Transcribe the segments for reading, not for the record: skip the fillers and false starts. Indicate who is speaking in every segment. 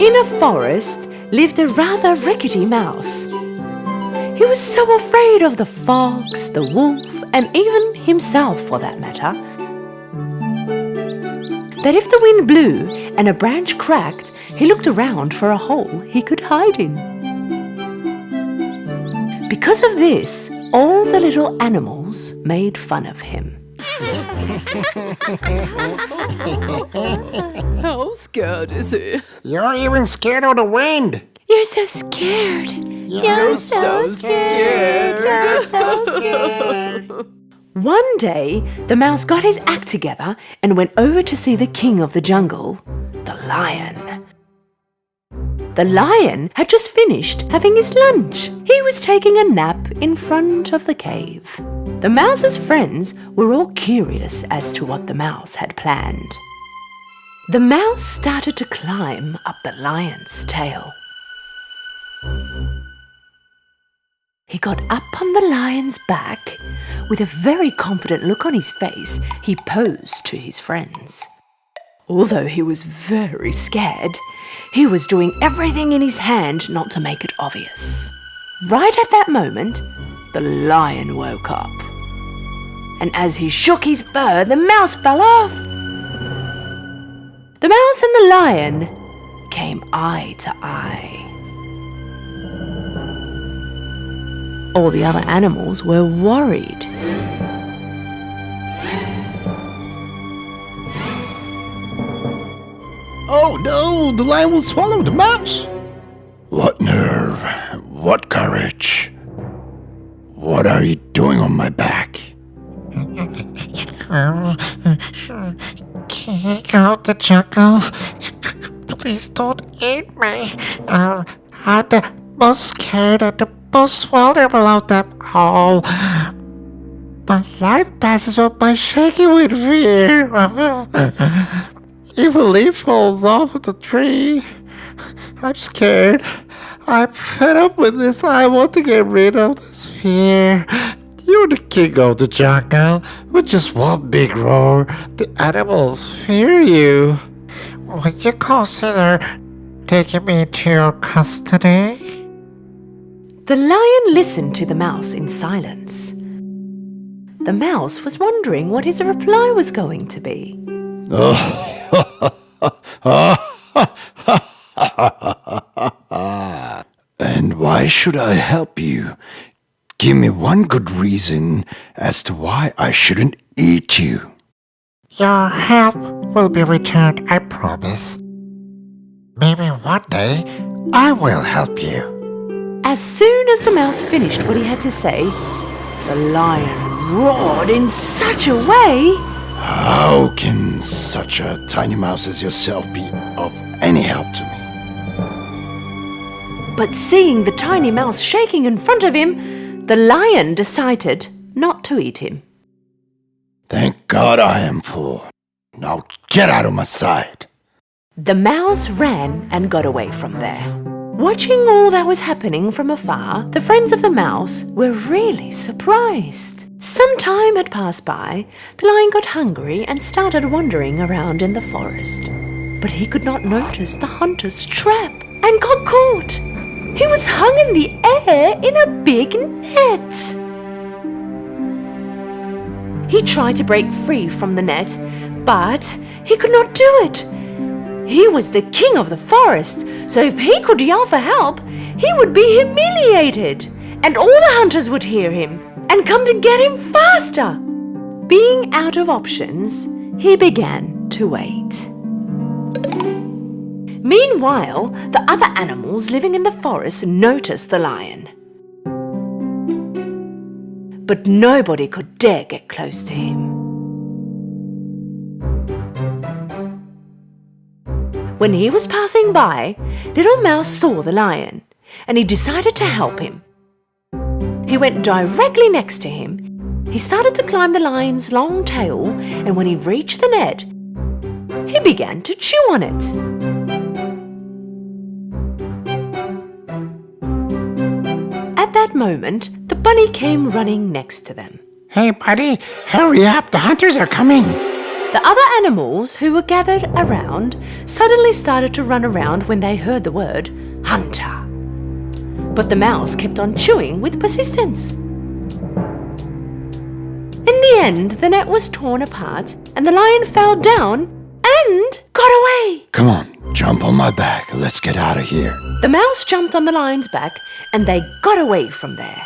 Speaker 1: In a forest lived a rather rickety mouse. He was so afraid of the fox, the wolf, and even himself for that matter, that if the wind blew and a branch cracked, he looked around for a hole he could hide in. Because of this, all the little animals made fun of him. How scared is he?
Speaker 2: You're even scared of the wind.
Speaker 1: You're so scared.
Speaker 2: You're so scared. You're so scared.
Speaker 1: One day, the mouse got his act together and went over to see the king of the jungle, the lion. The lion had just finished having his lunch. He was taking a nap in front of the cave. The mouse's friends were all curious as to what the mouse had planned. The mouse started to climb up the lion's tail. He got up on the lion's back. With a very confident look on his face, he posed to his friends. Although he was very scared, he was doing everything in his hand not to make it obvious. Right at that moment, the lion woke up. And as he shook his fur, the mouse fell off. The mouse and the lion came eye to eye. All the other animals were worried.
Speaker 3: Oh no, the lion will swallow the mouse. What nerve, what courage. What are you doing on my back?
Speaker 2: King of the jungle, please don't eat me. I'm the most scared and the most vulnerable of them all. My life passes on by shaking with fear. If a leaf falls off of the tree, I'm scared. I'm fed up with this. I want to get rid of this fear. You're the king of the jungle. With just one big roar, the animals fear you. Would you consider taking me into your custody?
Speaker 1: The lion listened to the mouse in silence. The mouse was wondering what his reply was going to be.
Speaker 3: And why should I help you? Give me one good reason as to why I shouldn't eat you.
Speaker 2: Your help will be returned, I promise. Maybe one day I will help you.
Speaker 1: As soon as the mouse finished what he had to say, the lion roared in such a way.
Speaker 3: How can such a tiny mouse as yourself be of any help to me?
Speaker 1: But seeing the tiny mouse shaking in front of him, the lion decided not to eat him.
Speaker 3: Thank God I am full. Now get out of my sight.
Speaker 1: The mouse ran and got away from there. Watching all that was happening from afar, the friends of the mouse were really surprised. Some time had passed by, the lion got hungry and started wandering around in the forest. But he could not notice the hunter's trap and got caught. He was hung in the air in a big net. He tried to break free from the net, but he could not do it. He was the king of the forest, so if he could yell for help, he would be humiliated, and all the hunters would hear him and come to get him faster. Being out of options, he began to wait. Meanwhile, the other animals living in the forest noticed the lion. But nobody could dare get close to him. When he was passing by, Little Mouse saw the lion, and he decided to help him. He went directly next to him. He started to climb the lion's long tail, and when he reached the net, he began to chew on it. At that moment, the bunny came running next to them.
Speaker 2: Hey, buddy, hurry up. The hunters are coming.
Speaker 1: The other animals who were gathered around suddenly started to run around when they heard the word hunter. But the mouse kept on chewing with persistence. In the end, the net was torn apart and the lion fell down and got away.
Speaker 3: Come on, jump on my back. Let's get out of here.
Speaker 1: The mouse jumped on the lion's back and they got away from there.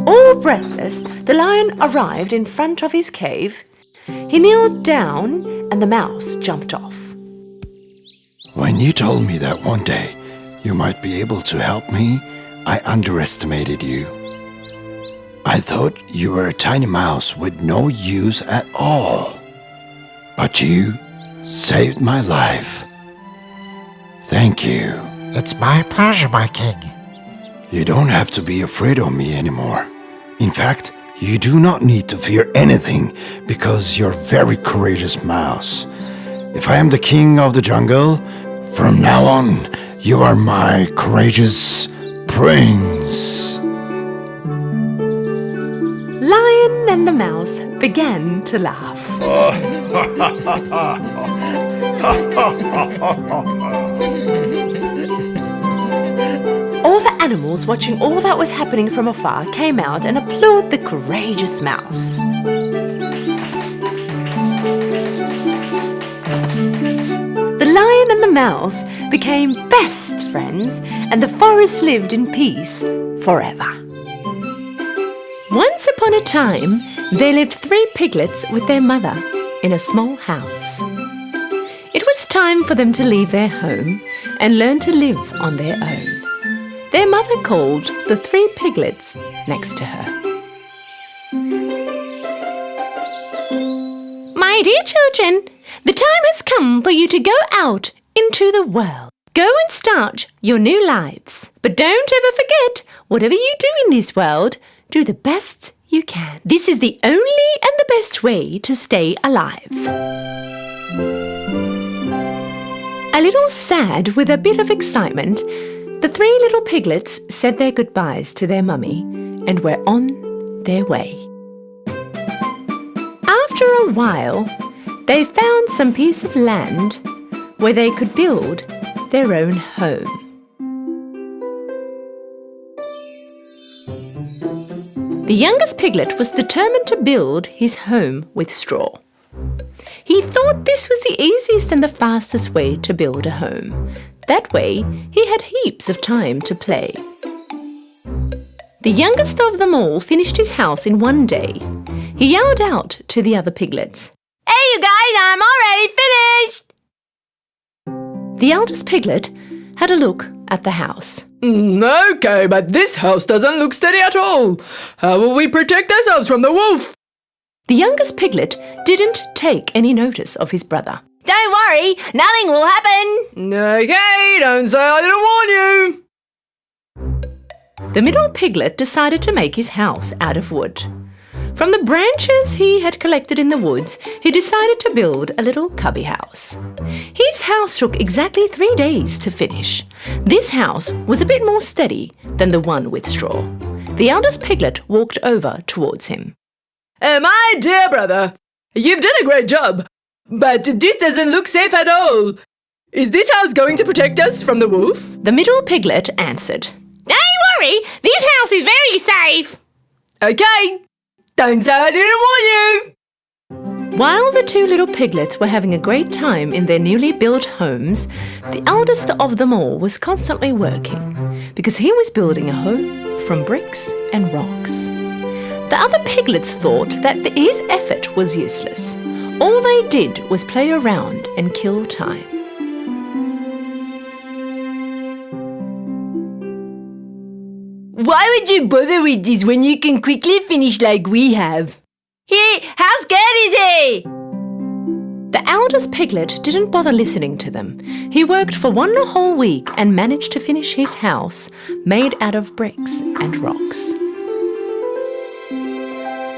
Speaker 1: All breathless, the lion arrived in front of his cave. He kneeled down and the mouse jumped off.
Speaker 3: When you told me that one day you might be able to help me, I underestimated you. I thought you were a tiny mouse with no use at all. But you saved my life. Thank you.
Speaker 2: It's my pleasure, my king.
Speaker 3: You don't have to be afraid of me anymore. In fact, you do not need to fear anything because you're a very courageous mouse. If I am the king of the jungle, from now on, you are my courageous prince.
Speaker 1: Lion and the mouse began to laugh. All the animals watching all that was happening from afar came out and applauded the courageous mouse. The lion and the mouse became best friends and the forest lived in peace forever. Once upon a time, there lived 3 piglets with their mother in a small house. It was time for them to leave their home and learn to live on their own. Their mother called the 3 piglets next to her. My dear children, the time has come for you to go out into the world. Go and start your new lives. But don't ever forget, whatever you do in this world, do the best you can. This is the only and the best way to stay alive. A little sad with a bit of excitement, the 3 little piglets said their goodbyes to their mummy and were on their way. After a while, they found some piece of land where they could build their own home. The youngest piglet was determined to build his home with straw. He thought this was the easiest and the fastest way to build a home. That way, he had heaps of time to play. The youngest of them all finished his house in one day. He yelled out to the other piglets, "Hey you guys, I'm already finished!" The eldest piglet had a look at the house.
Speaker 4: Okay, but this house doesn't look steady at all. How will we protect ourselves from the wolf?
Speaker 1: The youngest piglet didn't take any notice of his brother.
Speaker 5: Don't worry, nothing will happen.
Speaker 4: Okay, don't say I didn't warn you.
Speaker 1: The middle piglet decided to make his house out of wood. From the branches he had collected in the woods, he decided to build a little cubby house. His house took exactly 3 days to finish. This house was a bit more steady than the one with straw. The eldest piglet walked over towards him.
Speaker 4: My dear brother, you've done a great job, but this doesn't look safe at all. Is this house going to protect us from the wolf?
Speaker 1: The middle piglet answered,
Speaker 5: Don't worry, this house is very safe.
Speaker 4: Okay, don't say I didn't warn you.
Speaker 1: While the 2 little piglets were having a great time in their newly built homes, the eldest of them all was constantly working because he was building a home from bricks and rocks. The other piglets thought that his effort was useless. All they did was play around and kill time.
Speaker 5: Why would you bother with this when you can quickly finish like we have? How scared is he?
Speaker 1: The eldest piglet didn't bother listening to them. He worked for 1 whole week and managed to finish his house made out of bricks and rocks.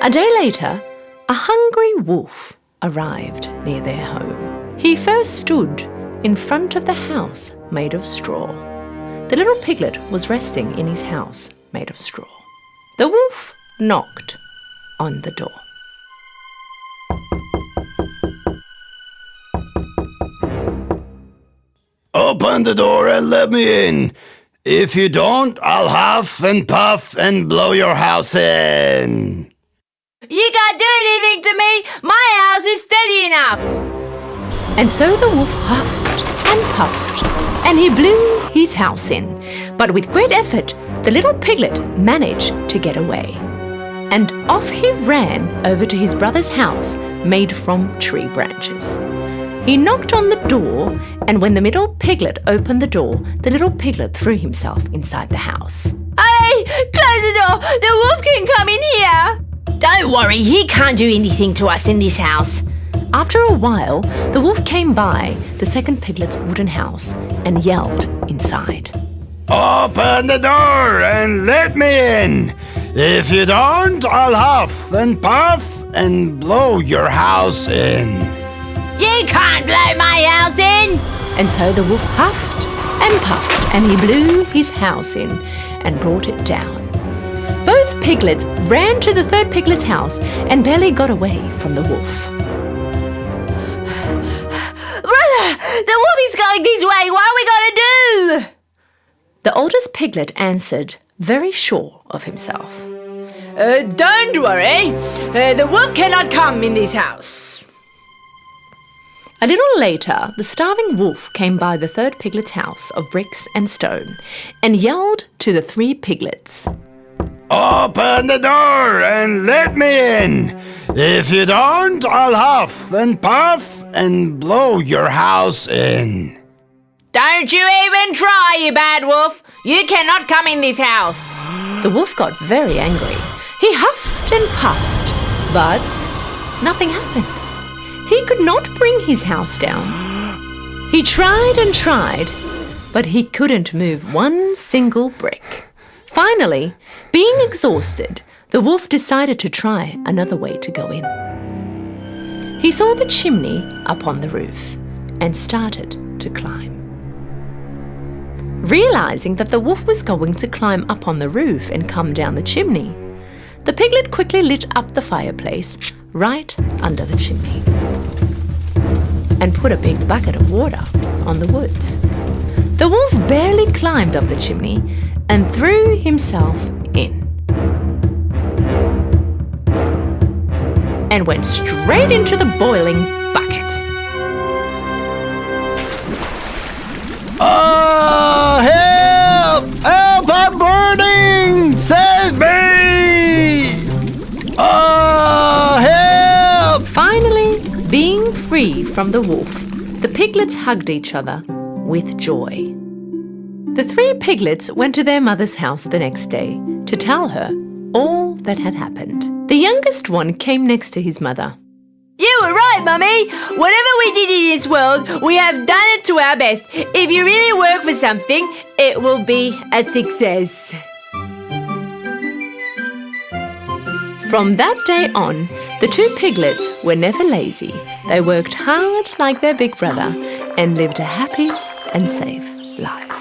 Speaker 1: A day later, a hungry wolf arrived near their home. He first stood in front of the house made of straw. The little piglet was resting in his house made of straw. The wolf knocked on the door.
Speaker 3: Open the door and let me in. If you don't, I'll huff and puff and blow your house in.
Speaker 5: You can't do anything to me. My house is steady enough.
Speaker 1: And so the wolf huffed and puffed, and he blew his house in. But with great effort, the little piglet managed to get away. And off he ran over to his brother's house, made from tree branches. He knocked on the door, and when the middle piglet opened the door, the little piglet threw himself inside the house.
Speaker 5: Hey, close the door. The wolf can come in here. Don't worry, he can't do anything to us in this house.
Speaker 1: After a while, the wolf came by the second piglet's wooden house and yelled inside.
Speaker 3: Open the door and let me in. If you don't, I'll huff and puff and blow your house in.
Speaker 5: You can't blow my house in.
Speaker 1: And so the wolf huffed and puffed, and he blew his house in and brought it down. Both piglets ran to the third piglet's house and barely got away from the wolf.
Speaker 5: Brother, the wolf is going this way. What are we going to do?
Speaker 1: The oldest piglet answered, very sure of himself.
Speaker 4: Don't worry. The wolf cannot come in this house.
Speaker 1: A little later, the starving wolf came by the third piglet's house of bricks and stone and yelled to the three piglets.
Speaker 3: Open the door and let me in. If you don't, I'll huff and puff and blow your house in.
Speaker 5: Don't you even try, you bad wolf. You cannot come in this house.
Speaker 1: The wolf got very angry. He huffed and puffed, but nothing happened. He could not bring his house down. He tried and tried, but he couldn't move one single brick. Finally, being exhausted, the wolf decided to try another way to go in. He saw the chimney up on the roof and started to climb. Realizing that the wolf was going to climb up on the roof and come down the chimney, the piglet quickly lit up the fireplace right under the chimney and put a big bucket of water on the wood. The wolf barely climbed up the chimney and threw himself in and went straight into the boiling bucket.
Speaker 3: Help! Help! I'm burning! Save me! Help!
Speaker 1: Finally, being free from the wolf, the piglets hugged each other with joy. The three piglets went to their mother's house the next day to tell her all that had happened. The youngest one came next to his mother.
Speaker 5: You were right, Mummy. Whatever we did in this world, we have done it to our best. If you really work for something, it will be a success.
Speaker 1: From that day on, the two piglets were never lazy. They worked hard like their big brother and lived a happy and safe life.